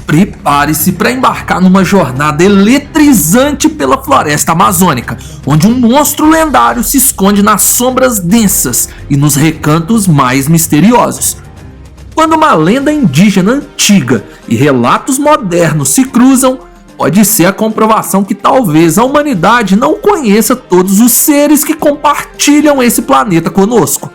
Prepare-se para embarcar numa jornada eletrizante pela floresta amazônica, onde um monstro lendário se esconde nas sombras densas e nos recantos mais misteriosos. Quando uma lenda indígena antiga e relatos modernos se cruzam, pode ser a comprovação que talvez a humanidade não conheça todos os seres que compartilham esse planeta conosco.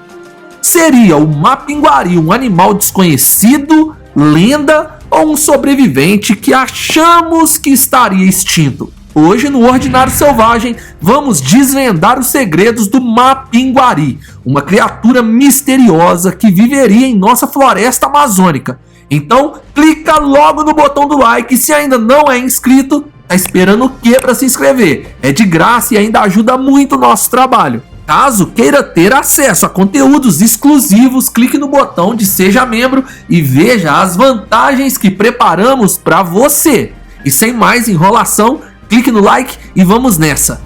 Seria o Mapinguari um animal desconhecido, lenda ou um sobrevivente que achamos que estaria extinto? Hoje no Ordinário Selvagem vamos desvendar os segredos do Mapinguari, uma criatura misteriosa que viveria em nossa floresta amazônica. Então clica logo no botão do like, se ainda não é inscrito, tá esperando o que para se inscrever? É de graça e ainda ajuda muito o nosso trabalho. Caso queira ter acesso a conteúdos exclusivos, clique no botão de Seja Membro e veja as vantagens que preparamos para você. E sem mais enrolação, clique no like e vamos nessa.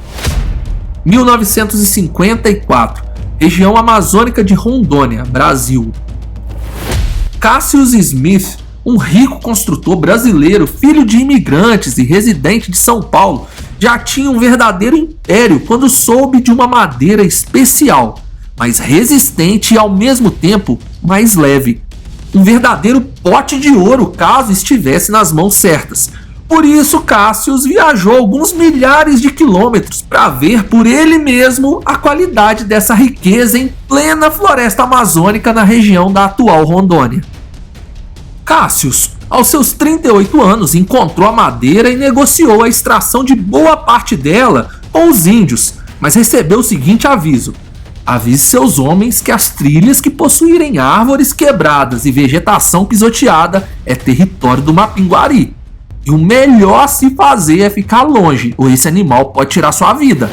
1954, região amazônica de Rondônia, Brasil. Cassius Smith, um rico construtor brasileiro, filho de imigrantes e residente de São Paulo, já tinha um verdadeiro império quando soube de uma madeira especial, mais resistente e ao mesmo tempo mais leve. Um verdadeiro pote de ouro caso estivesse nas mãos certas. Por isso Cassius viajou alguns milhares de quilômetros para ver por ele mesmo a qualidade dessa riqueza em plena floresta amazônica na região da atual Rondônia. Cassius, aos seus 38 anos, encontrou a madeira e negociou a extração de boa parte dela com os índios, mas recebeu o seguinte aviso: avise seus homens que as trilhas que possuírem árvores quebradas e vegetação pisoteada é território do Mapinguari, e o melhor a se fazer é ficar longe, ou esse animal pode tirar sua vida.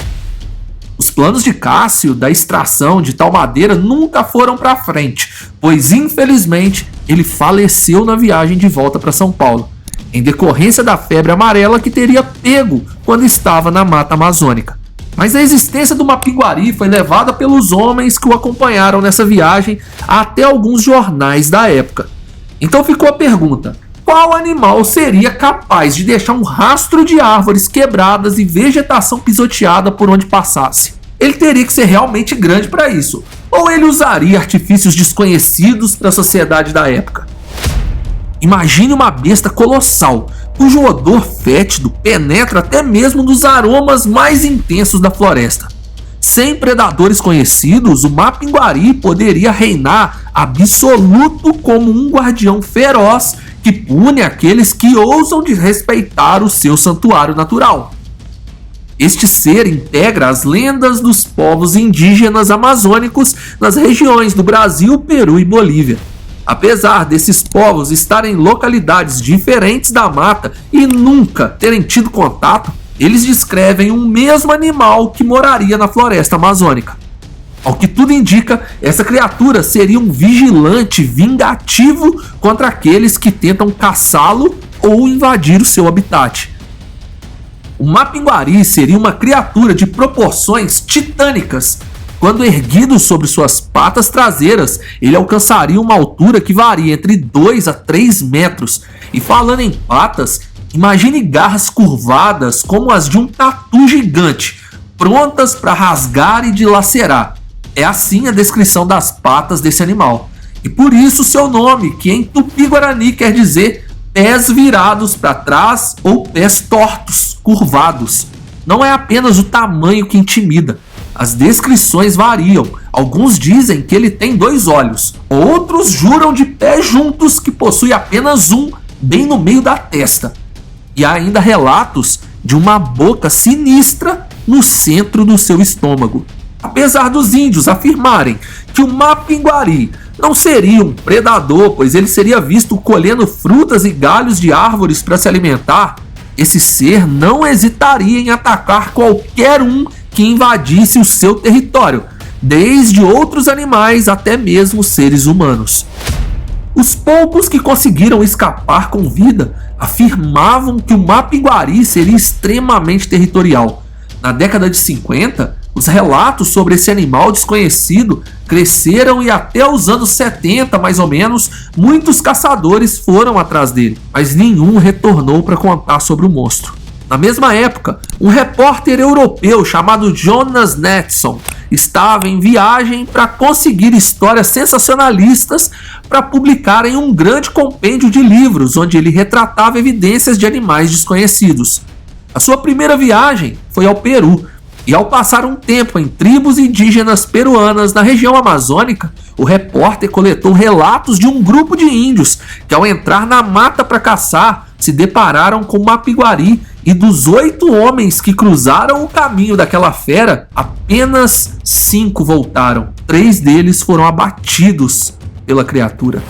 Os planos de Cássio da extração de tal madeira nunca foram para frente, pois infelizmente ele faleceu na viagem de volta para São Paulo, em decorrência da febre amarela que teria pego quando estava na mata amazônica. Mas a existência do Mapinguari foi levada pelos homens que o acompanharam nessa viagem até alguns jornais da época. Então ficou a pergunta: qual animal seria capaz de deixar um rastro de árvores quebradas e vegetação pisoteada por onde passasse? Ele teria que ser realmente grande para isso, ou ele usaria artifícios desconhecidos para a sociedade da época? Imagine uma besta colossal, cujo odor fétido penetra até mesmo nos aromas mais intensos da floresta. Sem predadores conhecidos, o Mapinguari poderia reinar absoluto como um guardião feroz que pune aqueles que ousam desrespeitar o seu santuário natural. Este ser integra as lendas dos povos indígenas amazônicos nas regiões do Brasil, Peru e Bolívia. Apesar desses povos estarem em localidades diferentes da mata e nunca terem tido contato, eles descrevem um mesmo animal que moraria na floresta amazônica. Ao que tudo indica, essa criatura seria um vigilante vingativo contra aqueles que tentam caçá-lo ou invadir o seu habitat. O Mapinguari seria uma criatura de proporções titânicas. Quando erguido sobre suas patas traseiras, ele alcançaria uma altura que varia entre 2 a 3 metros. E falando em patas, imagine garras curvadas como as de um tatu gigante, prontas para rasgar e dilacerar. É assim a descrição das patas desse animal. E por isso seu nome, que em Tupi-Guarani quer dizer pés virados para trás ou pés tortos, curvados. Não é apenas o tamanho que intimida. As descrições variam. Alguns dizem que ele tem 2 olhos. Outros juram de pés juntos que possui apenas um, bem no meio da testa. E há ainda relatos de uma boca sinistra no centro do seu estômago. Apesar dos índios afirmarem que o Mapinguari não seria um predador, pois ele seria visto colhendo frutas e galhos de árvores para se alimentar, esse ser não hesitaria em atacar qualquer um que invadisse o seu território, desde outros animais até mesmo seres humanos. Os poucos que conseguiram escapar com vida afirmavam que o Mapinguari seria extremamente territorial. Na década de 50, Os relatos sobre esse animal desconhecido cresceram e até os anos 70, mais ou menos, muitos caçadores foram atrás dele, mas nenhum retornou para contar sobre o monstro. Na mesma época, um repórter europeu chamado Jonas Netson estava em viagem para conseguir histórias sensacionalistas para publicar em um grande compêndio de livros, onde ele retratava evidências de animais desconhecidos. A sua primeira viagem foi ao Peru, e ao passar um tempo em tribos indígenas peruanas na região amazônica, o repórter coletou relatos de um grupo de índios que, ao entrar na mata para caçar, se depararam com Mapiguari, e dos 8 homens que cruzaram o caminho daquela fera, apenas 5 voltaram. 3 deles foram abatidos pela criatura.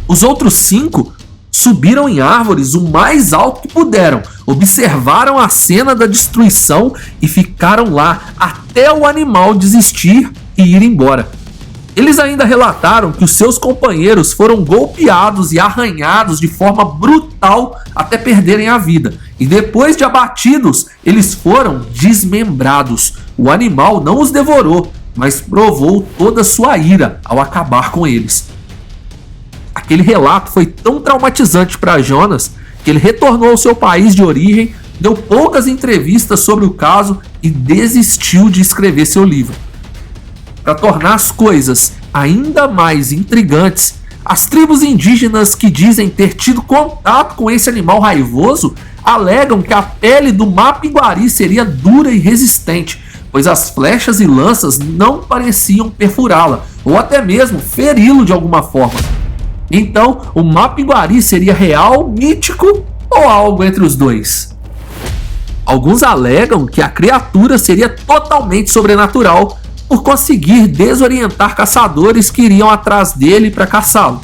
Os outros 5 subiram em árvores o mais alto que puderam, observaram a cena da destruição e ficaram lá até o animal desistir e ir embora. Eles ainda relataram que os seus companheiros foram golpeados e arranhados de forma brutal até perderem a vida. E depois de abatidos, eles foram desmembrados. O animal não os devorou, mas provou toda a sua ira ao acabar com eles. Aquele relato foi tão traumatizante para Jonas que ele retornou ao seu país de origem, deu poucas entrevistas sobre o caso e desistiu de escrever seu livro. Para tornar as coisas ainda mais intrigantes, as tribos indígenas que dizem ter tido contato com esse animal raivoso alegam que a pele do Mapiguari seria dura e resistente, pois as flechas e lanças não pareciam perfurá-la ou até mesmo feri-lo de alguma forma. Então, o Mapiguari seria real, mítico ou algo entre os dois? Alguns alegam que a criatura seria totalmente sobrenatural por conseguir desorientar caçadores que iriam atrás dele para caçá-lo.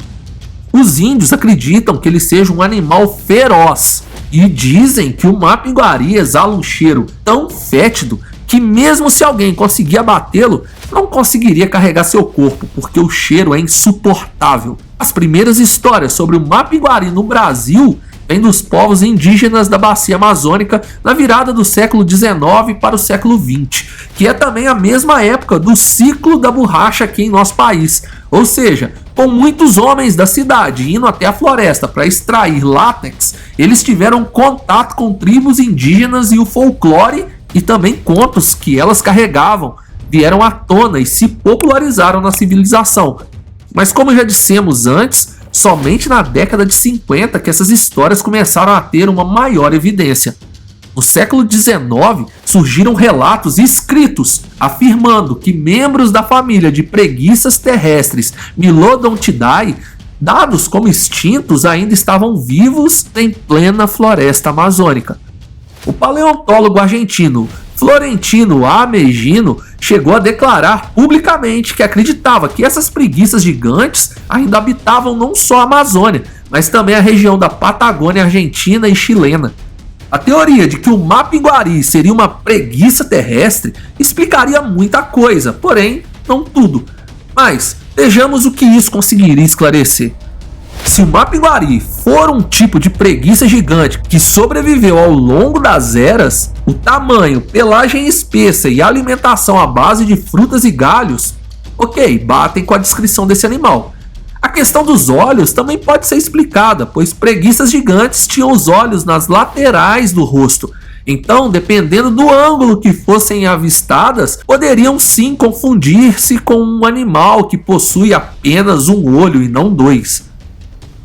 Os índios acreditam que ele seja um animal feroz e dizem que o Mapiguari exala um cheiro tão fétido que mesmo se alguém conseguir abatê-lo, não conseguiria carregar seu corpo, porque o cheiro é insuportável. As primeiras histórias sobre o Mapiguari no Brasil vêm dos povos indígenas da bacia amazônica na virada do século XIX para o século XX, que é também a mesma época do ciclo da borracha aqui em nosso país. Ou seja, com muitos homens da cidade indo até a floresta para extrair látex, eles tiveram contato com tribos indígenas e o folclore e também contos que elas carregavam vieram à tona e se popularizaram na civilização. Mas como já dissemos antes, somente na década de 50 que essas histórias começaram a ter uma maior evidência. No século XIX, surgiram relatos escritos afirmando que membros da família de preguiças terrestres Milodontidae, dados como extintos, ainda estavam vivos em plena floresta amazônica. O paleontólogo argentino Florentino Ameghino chegou a declarar publicamente que acreditava que essas preguiças gigantes ainda habitavam não só a Amazônia, mas também a região da Patagônia argentina e chilena. A teoria de que o Mapiguari seria uma preguiça terrestre explicaria muita coisa, porém não tudo. Mas vejamos o que isso conseguiria esclarecer. Se o Mapiguari for um tipo de preguiça gigante que sobreviveu ao longo das eras, o tamanho, pelagem espessa e alimentação à base de frutas e galhos, ok, batem com a descrição desse animal. A questão dos olhos também pode ser explicada, pois preguiças gigantes tinham os olhos nas laterais do rosto. Então, dependendo do ângulo que fossem avistadas, poderiam sim confundir-se com um animal que possui apenas um olho e não 2.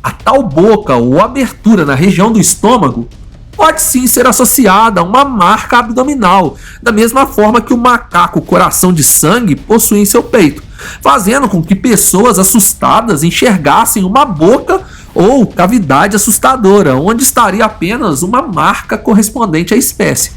A tal boca ou abertura na região do estômago pode sim ser associada a uma marca abdominal, da mesma forma que o macaco coração de sangue possui em seu peito, fazendo com que pessoas assustadas enxergassem uma boca ou cavidade assustadora, onde estaria apenas uma marca correspondente à espécie.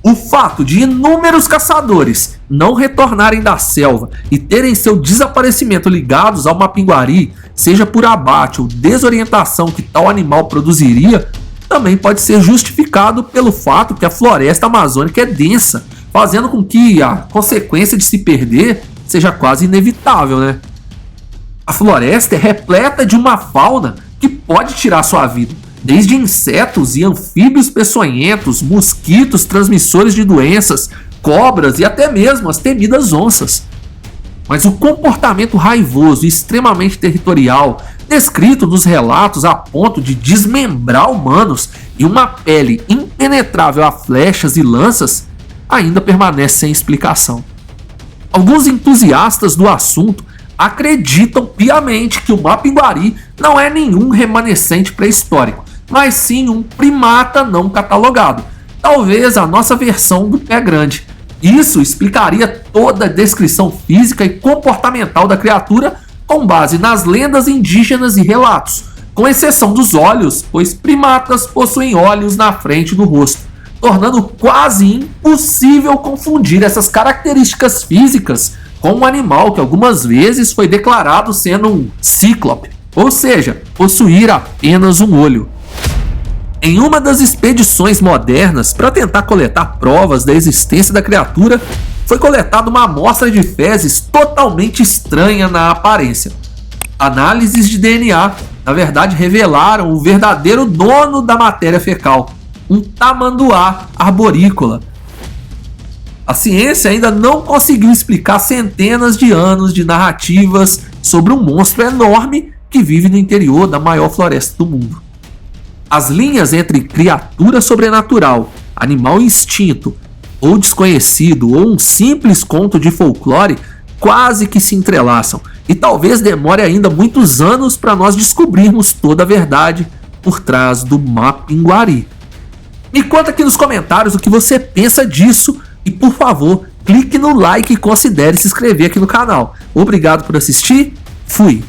O fato de inúmeros caçadores não retornarem da selva e terem seu desaparecimento ligados ao Mapiguari, seja por abate ou desorientação que tal animal produziria, também pode ser justificado pelo fato que a floresta amazônica é densa, fazendo com que a consequência de se perder seja quase inevitável, né? A floresta é repleta de uma fauna que pode tirar sua vida, desde insetos e anfíbios peçonhentos, mosquitos transmissores de doenças, cobras e até mesmo as temidas onças. Mas o comportamento raivoso e extremamente territorial descrito nos relatos a ponto de desmembrar humanos e uma pele impenetrável a flechas e lanças ainda permanece sem explicação. Alguns entusiastas do assunto acreditam piamente que o Mapinguari não é nenhum remanescente pré-histórico, mas sim um primata não catalogado, talvez a nossa versão do pé grande. Isso explicaria toda a descrição física e comportamental da criatura com base nas lendas indígenas e relatos, com exceção dos olhos, pois primatas possuem olhos na frente do rosto, tornando quase impossível confundir essas características físicas com um animal que algumas vezes foi declarado sendo um cíclope, ou seja, possuir apenas um olho. Em uma das expedições modernas para tentar coletar provas da existência da criatura, foi coletada uma amostra de fezes totalmente estranha na aparência. Análises de DNA, na verdade, revelaram o verdadeiro dono da matéria fecal, um tamanduá arborícola. A ciência ainda não conseguiu explicar centenas de anos de narrativas sobre um monstro enorme que vive no interior da maior floresta do mundo. As linhas entre criatura sobrenatural, animal extinto ou desconhecido ou um simples conto de folclore quase que se entrelaçam e talvez demore ainda muitos anos para nós descobrirmos toda a verdade por trás do Mapinguari. Me conta aqui nos comentários o que você pensa disso e, por favor, clique no like e considere se inscrever aqui no canal. Obrigado por assistir, fui!